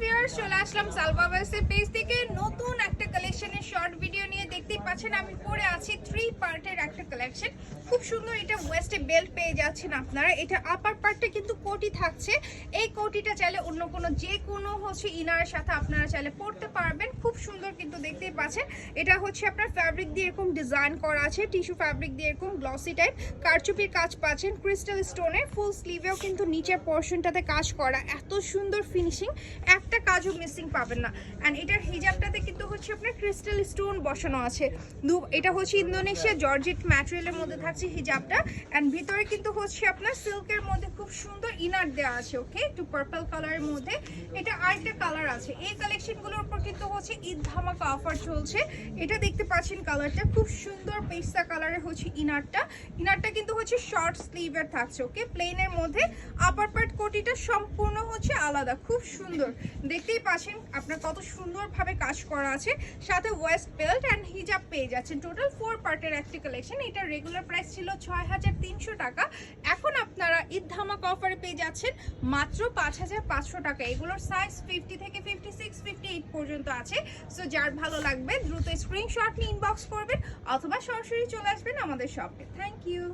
Viewers, চলে আসলাম সালভাবাসের page থেকে নতুন একটা কালেকশনের শর্ট ভিডিও নিয়ে। দেখতেই পাচ্ছেন আমি পরে আছি 3 পার্টের একটা কালেকশন, খুব সুন্দর। এটা ওয়েস্টে বেল্ট পেয়ে যাচ্ছেন আপনারা। এটা আপার পার্টটা কিন্তু কোটি থাকছে। এই কোটিটা চাইলে অন্য কোনো যে কোনো ইনারের সাথে আপনারা চাইলে পরতে পারবেন, খুব সুন্দর কিন্তু দেখতেই পাচ্ছেন। এটা হচ্ছে আপনার ফ্যাব্রিক দিয়ে এরকম ডিজাইন করা আছে, টিস্যু ফ্যাব্রিক দিয়ে এরকম গ্লসি টাইপ কারচুপির কাজ পাচ্ছেন, ক্রিস্টাল স্টোনের ফুল স্লিভেও কিন্তু নিচের পোর্শনটাতে কাজ করা, এত সুন্দর ফিনিশিং, একটা কাজও মিসিং পাবেন না। অ্যান্ড এটার হিজাবটাতে কিন্তু হচ্ছে আপনার ক্রিস্টাল স্টোন বসানো আছে। এটা হচ্ছে ইন্দোনেশিয়া জর্জেট ম্যাটেরিয়ালের মধ্যে থাকছে হিজাবটা। অ্যান্ড ভিতরে কিন্তু হচ্ছে আপনার সিল্কের মধ্যে খুব সুন্দর ইনার দেওয়া আছে, ওকে, একটু পার্পল কালারের মধ্যে। এটা আরেকটা কালার আছে। এই কালেকশনগুলোর উপর কিন্তু হচ্ছে ঈদ ধামাকা অফার চলছে। এটা দেখতে পাচ্ছেন কালারটা খুব সুন্দর পেস্তা কালারের হচ্ছে ইনারটা কিন্তু হচ্ছে শর্ট স্লিভের থাকছে, ওকে, প্লেনের মধ্যে। আপার পার্ট কোটিটা সম্পূর্ণ হচ্ছে আলাদা, খুব সুন্দর দেখতেই পাচ্ছেন আপনার কত সুন্দরভাবে কাজ করা আছে। সাথে ওয়েস্ট বেল্ট অ্যান্ড হিজাব পেয়ে যাচ্ছেন। টোটাল 4 পার্টের একটা কালেকশন। এটা রেগুলার প্রাইস ছিল 6300 টাকা, এখন আপনারা ঈদ ধামাকা অফারে পেয়ে যাচ্ছেন মাত্র 5500 টাকা। এগুলোর সাইজ 50 থেকে 56, 58 পর্যন্ত আছে। সো যার ভালো লাগবে দ্রুত স্ক্রিনশট নিয়ে ইনবক্স করবেন অথবা সরাসরি চলে আসবেন আমাদের শপে। Thank you.